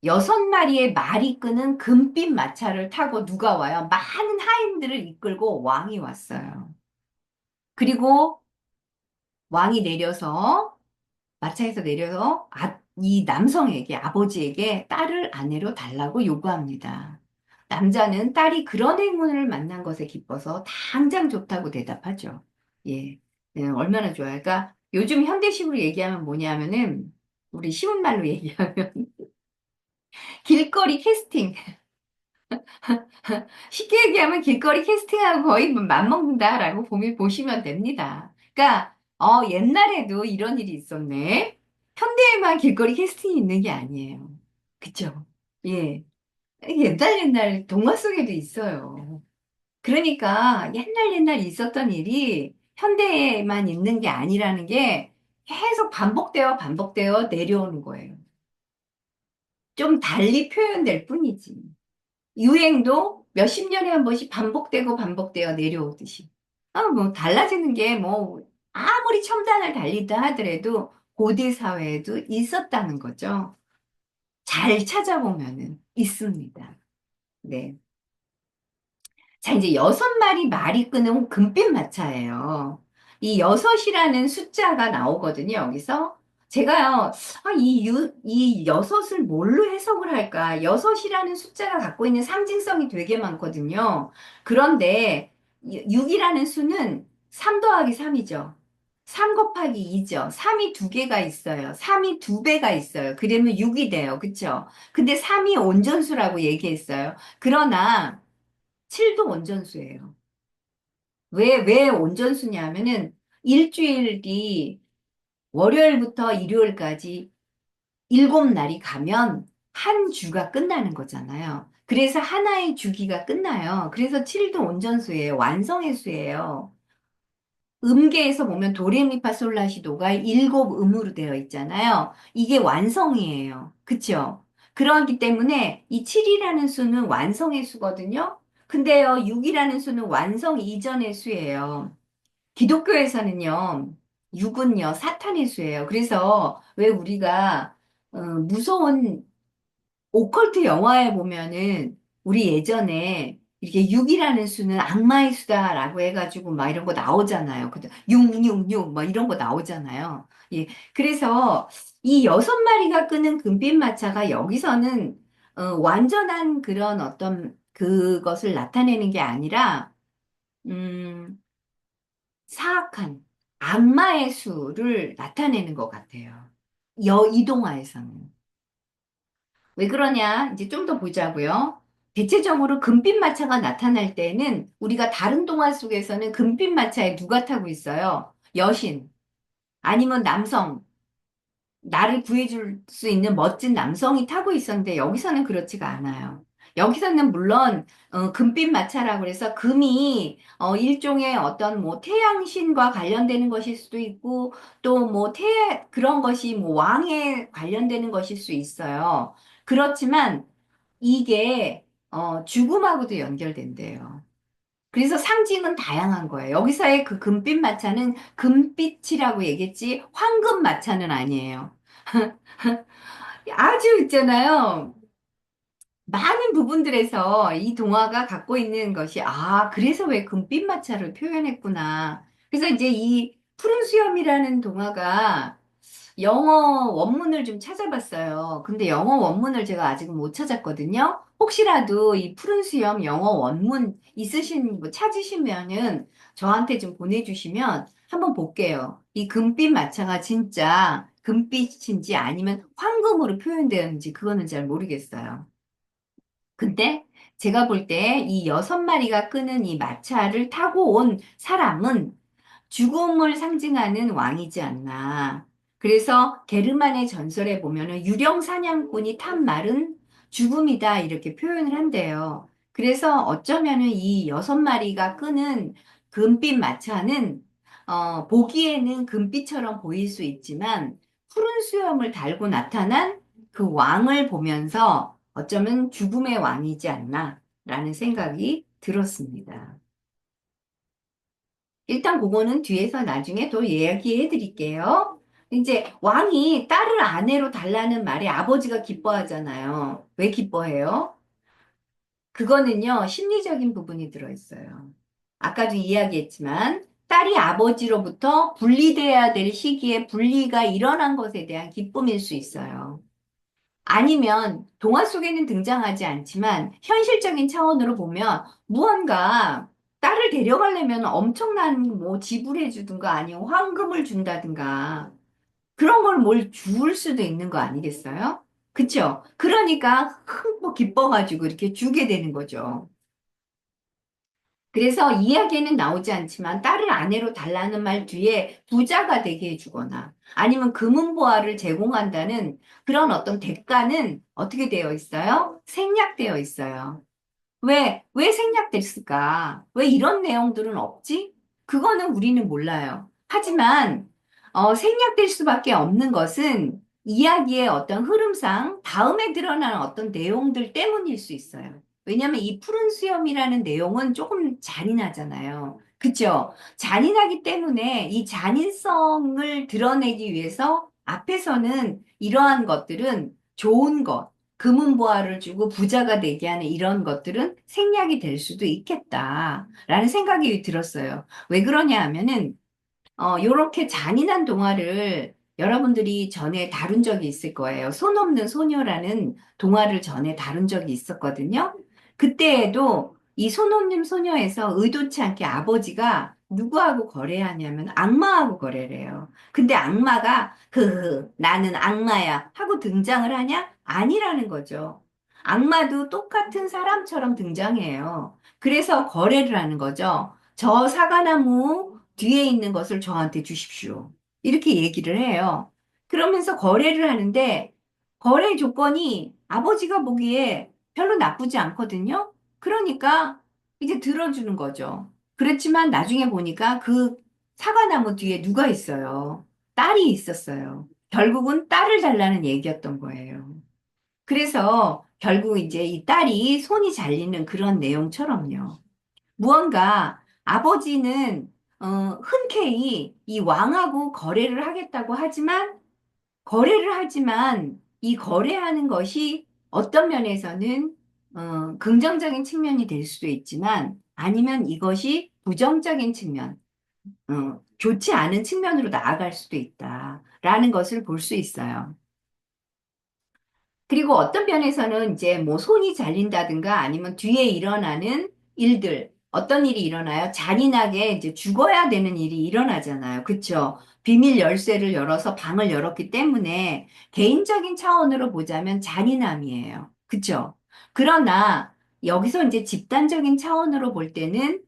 6마리의 말이 끄는 금빛 마차를 타고 누가 와요? 많은 하인들을 이끌고 왕이 왔어요. 그리고 왕이 내려서 마차에서 내려서 이 남성에게 아버지에게 딸을 아내로 달라고 요구합니다. 남자는 딸이 그런 행운을 만난 것에 기뻐서 당장 좋다고 대답하죠. 예, 얼마나 좋아요. 그러니까 요즘 현대식으로 얘기하면 뭐냐면은 우리 쉬운 말로 얘기하면 길거리 캐스팅. 쉽게 얘기하면 길거리 캐스팅하고 거의 뭐 맞먹는다라고 보시면 됩니다. 그러니까 옛날에도 이런 일이 있었네. 현대에만 길거리 캐스팅이 있는 게 아니에요. 그쵸? 예. 옛날 동화 속에도 있어요. 그러니까 옛날 있었던 일이 현대에만 있는 게 아니라는 게 계속 반복되어 내려오는 거예요. 좀 달리 표현될 뿐이지. 유행도 몇십 년에 한 번씩 반복되어 내려오듯이. 뭐, 달라지는 게 뭐, 아무리 첨단을 달리다 하더라도 고대 사회에도 있었다는 거죠. 잘 찾아보면은 있습니다. 네. 자, 이제 6마리 말이 끄는 금빛 마차예요. 이 여섯이라는 숫자가 나오거든요, 여기서. 제가요, 이 여섯을 뭘로 해석을 할까? 여섯이라는 숫자가 갖고 있는 상징성이 되게 많거든요. 그런데 6이라는 수는 3 더하기 3이죠. 3 곱하기 2죠. 3이 두 개가 있어요. 3이 두 배가 있어요. 그러면 6이 돼요. 그쵸? 근데 3이 온전수라고 얘기했어요. 그러나 7도 온전수예요. 왜 온전수냐 하면은 일주일이 월요일부터 일요일까지 7날이 가면 한 주가 끝나는 거잖아요. 그래서 하나의 주기가 끝나요. 그래서 7도 온전수예요. 완성의 수예요. 음계에서 보면 도레미파솔라시도가 7음으로 되어 있잖아요. 이게 완성이에요. 그쵸? 그렇기 때문에 이 7이라는 수는 완성의 수거든요. 근데요, 6이라는 수는 완성 이전의 수예요. 기독교에서는요, 6은요, 사탄의 수예요. 그래서 왜 우리가 무서운 오컬트 영화에 보면은 우리 예전에 이렇게 6이라는 수는 악마의 수다라고 해가지고 막 이런 거 나오잖아요. 666, 막 이런 거 나오잖아요. 예. 그래서 이 6마리가 끄는 금빛 마차가 여기서는 완전한 그런 어떤 그것을 나타내는 게 아니라, 음, 사악한 악마의 수를 나타내는 것 같아요. 이동화에서는. 왜 그러냐? 이제 좀 더 보자고요. 대체적으로 금빛 마차가 나타날 때는 우리가 다른 동화 속에서는 금빛 마차에 누가 타고 있어요? 여신, 아니면 남성, 나를 구해줄 수 있는 멋진 남성이 타고 있었는데 여기서는 그렇지가 않아요. 여기서는 물론 금빛 마차라고 해서 금이 일종의 어떤 뭐 태양신과 관련되는 것일 수도 있고 또 뭐 그런 것이 뭐 왕에 관련되는 것일 수 있어요. 그렇지만 이게 죽음하고도 연결된대요. 그래서 상징은 다양한 거예요. 여기서의 그 금빛 마차는 금빛이라고 얘기했지 황금 마차는 아니에요. 아주 있잖아요. 많은 부분들에서 이 동화가 갖고 있는 것이, 그래서 왜 금빛 마차를 표현했구나. 그래서 이제 이 푸른 수염이라는 동화가 영어 원문을 좀 찾아봤어요. 근데 영어 원문을 제가 아직은 못 찾았거든요. 혹시라도 이 푸른 수염 영어 원문 뭐 찾으시면은 저한테 좀 보내주시면 한번 볼게요. 이 금빛 마차가 진짜 금빛인지 아니면 황금으로 표현되었는지 그거는 잘 모르겠어요. 근데 제가 볼 때 이 6마리가 끄는 이 마차를 타고 온 사람은 죽음을 상징하는 왕이지 않나. 그래서 게르만의 전설에 보면은 유령 사냥꾼이 탄 말은 죽음이다 이렇게 표현을 한대요. 그래서 어쩌면은 이 6마리가 끄는 금빛 마차는 보기에는 금빛처럼 보일 수 있지만 푸른 수염을 달고 나타난 그 왕을 보면서 어쩌면 죽음의 왕이지 않나라는 생각이 들었습니다. 일단 그거는 뒤에서 나중에 더 이야기해 드릴게요. 이제 왕이 딸을 아내로 달라는 말에 아버지가 기뻐하잖아요. 왜 기뻐해요? 그거는요, 심리적인 부분이 들어있어요. 아까도 이야기했지만, 딸이 아버지로부터 분리돼야 될 시기에 분리가 일어난 것에 대한 기쁨일 수 있어요. 아니면, 동화 속에는 등장하지 않지만, 현실적인 차원으로 보면, 무언가 딸을 데려가려면 엄청난 뭐 지불해주든가 아니면 황금을 준다든가, 그런 걸 뭘 줄 수도 있는 거 아니겠어요? 그쵸? 그러니까 흠뻑 기뻐가지고 이렇게 주게 되는 거죠. 그래서 이야기에는 나오지 않지만 딸을 아내로 달라는 말 뒤에 부자가 되게 해주거나 아니면 금은보화를 제공한다는 그런 어떤 대가는 어떻게 되어 있어요? 생략되어 있어요. 왜 생략됐을까? 왜 이런 내용들은 없지? 그거는 우리는 몰라요. 하지만, 생략될 수밖에 없는 것은 이야기의 어떤 흐름상 다음에 드러나는 어떤 내용들 때문일 수 있어요. 왜냐하면 이 푸른 수염이라는 내용은 조금 잔인하잖아요. 그쵸? 잔인하기 때문에 이 잔인성을 드러내기 위해서 앞에서는 이러한 것들은 좋은 것, 금은보화를 주고 부자가 되게 하는 이런 것들은 생략이 될 수도 있겠다라는 생각이 들었어요. 왜 그러냐 하면은 요렇게 잔인한 동화를 여러분들이 전에 다룬 적이 있을 거예요. 손 없는 소녀라는 동화를 전에 다룬 적이 있었거든요. 그때에도 이 손 없는 소녀에서 의도치 않게 아버지가 누구하고 거래하냐면 악마하고 거래를 해요. 근데 악마가 나는 악마야 하고 등장을 하냐? 아니라는 거죠. 악마도 똑같은 사람처럼 등장해요. 그래서 거래를 하는 거죠. 저 사과나무 뒤에 있는 것을 저한테 주십시오. 이렇게 얘기를 해요. 그러면서 거래를 하는데 거래 조건이 아버지가 보기에 별로 나쁘지 않거든요. 그러니까 이제 들어주는 거죠. 그렇지만 나중에 보니까 그 사과나무 뒤에 누가 있어요? 딸이 있었어요. 결국은 딸을 달라는 얘기였던 거예요. 그래서 결국 이제 이 딸이 손이 잘리는 그런 내용처럼요. 무언가 아버지는 흔쾌히 이 왕하고 거래를 하지만 이 거래하는 것이 어떤 면에서는 긍정적인 측면이 될 수도 있지만 아니면 이것이 부정적인 측면, 좋지 않은 측면으로 나아갈 수도 있다라는 것을 볼 수 있어요. 그리고 어떤 편에서는 이제 뭐 손이 잘린다든가 아니면 뒤에 일어나는 일들, 어떤 일이 일어나요? 잔인하게 이제 죽어야 되는 일이 일어나잖아요. 그쵸? 비밀 열쇠를 열어서 방을 열었기 때문에 개인적인 차원으로 보자면 잔인함이에요. 그쵸? 그러나 여기서 이제 집단적인 차원으로 볼 때는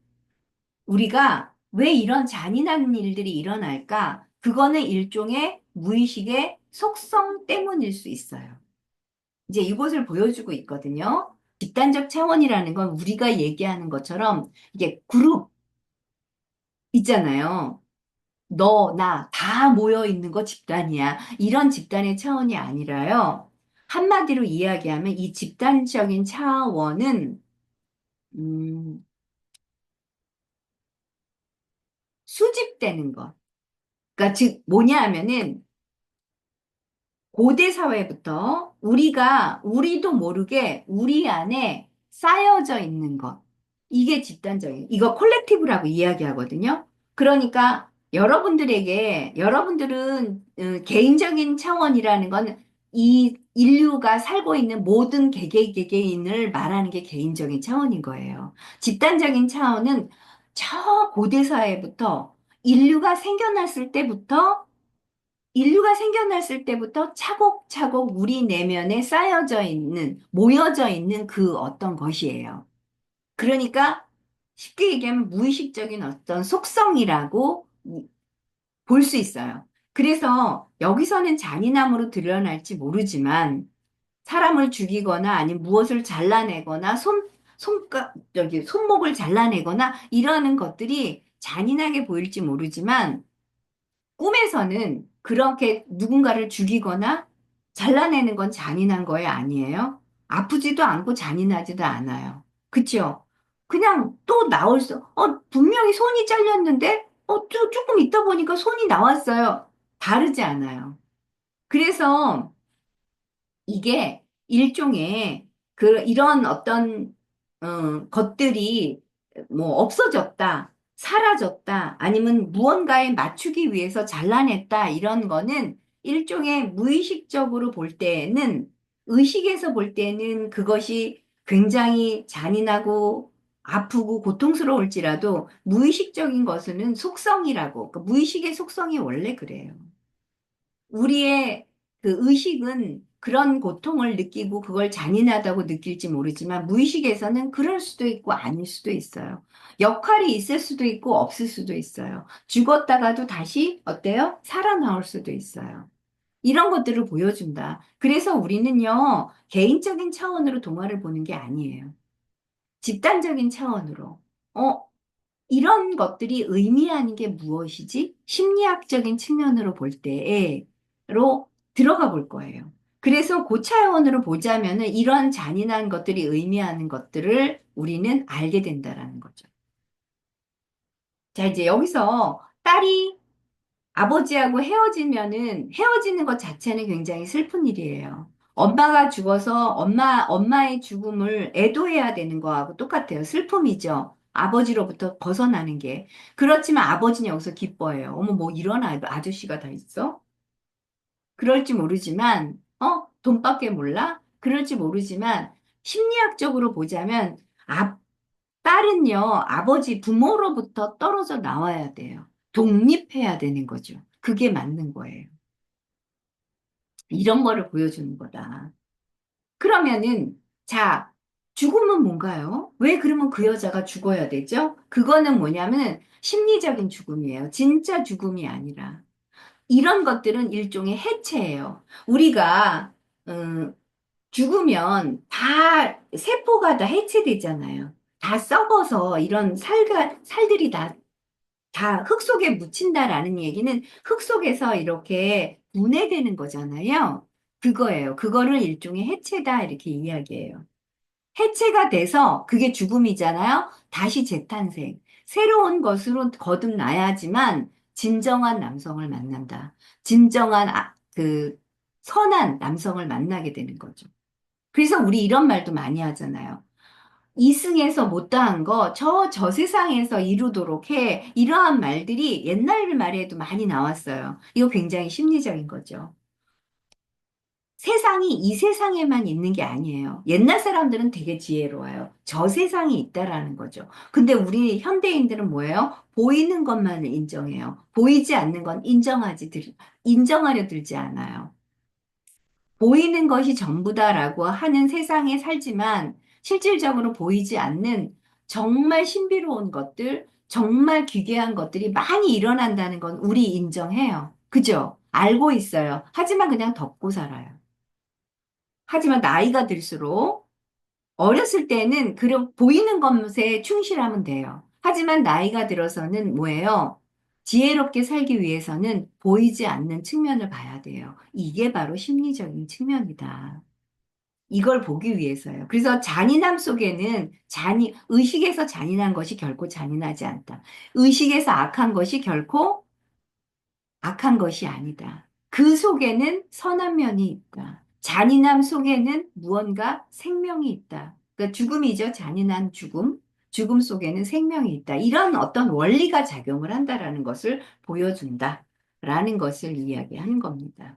우리가 왜 이런 잔인한 일들이 일어날까? 그거는 일종의 무의식의 속성 때문일 수 있어요. 이제 이것을 보여주고 있거든요. 집단적 차원이라는 건 우리가 얘기하는 것처럼 이게 그룹 있잖아요. 너, 나 다 모여 있는 거 집단이야. 이런 집단의 차원이 아니라요. 한마디로 이야기하면 이 집단적인 차원은 음, 수집되는 것. 그러니까 즉 뭐냐 하면은 고대 사회부터 우리도 모르게 우리 안에 쌓여져 있는 것. 이게 집단적인, 이거 콜렉티브라고 이야기하거든요. 그러니까 여러분들은 개인적인 차원이라는 건 이 인류가 살고 있는 모든 개개인을 말하는 게 개인적인 차원인 거예요. 집단적인 차원은 저 고대 사회부터 인류가 생겨났을 때부터 차곡차곡 우리 내면에 모여져 있는 그 어떤 것이에요. 그러니까 쉽게 얘기하면 무의식적인 어떤 속성이라고 볼 수 있어요. 그래서 여기서는 잔인함으로 드러날지 모르지만 사람을 죽이거나 아니면 무엇을 잘라내거나 손목을 잘라내거나 이러는 것들이 잔인하게 보일지 모르지만 꿈에서는 그렇게 누군가를 죽이거나 잘라내는 건 잔인한 거예요, 아니에요? 아프지도 않고 잔인하지도 않아요. 그쵸? 그냥 또 분명히 손이 잘렸는데, 조금 있다 보니까 손이 나왔어요. 다르지 않아요. 그래서 이게 일종의 이런 어떤 것들이 뭐 없어졌다, 사라졌다, 아니면 무언가에 맞추기 위해서 잘라냈다 이런 거는 일종의 무의식적으로 볼 때는 의식에서 볼 때는 그것이 굉장히 잔인하고 아프고 고통스러울지라도 무의식적인 것은 속성이라고, 그 무의식의 속성이 원래 그래요. 우리의 그 의식은 그런 고통을 느끼고 그걸 잔인하다고 느낄지 모르지만 무의식에서는 그럴 수도 있고 아닐 수도 있어요. 역할이 있을 수도 있고 없을 수도 있어요. 죽었다가도 다시 어때요? 살아나올 수도 있어요. 이런 것들을 보여준다. 그래서 우리는요, 개인적인 차원으로 동화를 보는 게 아니에요. 집단적인 차원으로. 어, 이런 것들이 의미하는 게 무엇이지? 심리학적인 측면으로 볼 때로 들어가 볼 거예요. 그래서 고차원으로 보자면은 이런 잔인한 것들이 의미하는 것들을 우리는 알게 된다라는 거죠. 자, 이제 여기서 딸이 아버지하고 헤어지면은 헤어지는 것 자체는 굉장히 슬픈 일이에요. 엄마가 죽어서 엄마의 죽음을 애도해야 되는 거하고 똑같아요. 슬픔이죠. 아버지로부터 벗어나는 게. 그렇지만 아버지는 여기서 기뻐해요. 어머, 뭐 이런 아저씨가 다 있어? 그럴지 모르지만, 돈밖에 몰라? 그럴지 모르지만, 심리학적으로 보자면, 딸은요, 아버지 부모로부터 떨어져 나와야 돼요. 독립해야 되는 거죠. 그게 맞는 거예요. 이런 거를 보여주는 거다. 그러면은, 자, 죽음은 뭔가요? 왜 그러면 그 여자가 죽어야 되죠? 그거는 뭐냐면 심리적인 죽음이에요. 진짜 죽음이 아니라. 이런 것들은 일종의 해체예요. 우리가, 음, 죽으면 다 세포가 다 해체되잖아요. 다 썩어서 이런 살들이 다 흙 속에 묻힌다라는 얘기는 흙 속에서 이렇게 분해되는 거잖아요. 그거예요. 그거를 일종의 해체다 이렇게 이야기해요. 해체가 돼서 그게 죽음이잖아요. 다시 재탄생. 새로운 것으로 거듭나야지만 진정한 남성을 만난다. 진정한 선한 남성을 만나게 되는 거죠. 그래서 우리 이런 말도 많이 하잖아요. 이승에서 못다한 거, 저 세상에서 이루도록 해. 이러한 말들이 옛날 말에도 많이 나왔어요. 이거 굉장히 심리적인 거죠. 세상이 이 세상에만 있는 게 아니에요. 옛날 사람들은 되게 지혜로워요. 저 세상이 있다라는 거죠. 근데 우리 현대인들은 뭐예요? 보이는 것만을 인정해요. 보이지 않는 건 인정하려 들지 않아요. 보이는 것이 전부다라고 하는 세상에 살지만 실질적으로 보이지 않는 정말 신비로운 것들, 정말 기괴한 것들이 많이 일어난다는 건 우리 인정해요. 그죠? 알고 있어요. 하지만 그냥 덮고 살아요. 하지만 나이가 들수록 어렸을 때는 보이는 것에 충실하면 돼요. 하지만 나이가 들어서는 뭐예요? 지혜롭게 살기 위해서는 보이지 않는 측면을 봐야 돼요. 이게 바로 심리적인 측면이다. 이걸 보기 위해서요. 그래서 잔인함 속에는 의식에서 잔인한 것이 결코 잔인하지 않다. 의식에서 악한 것이 결코 악한 것이 아니다. 그 속에는 선한 면이 있다. 잔인함 속에는 무언가 생명이 있다. 그러니까 죽음이죠. 잔인한 죽음. 죽음 속에는 생명이 있다. 이런 어떤 원리가 작용을 한다라는 것을 보여준다. 라는 것을 이야기하는 겁니다.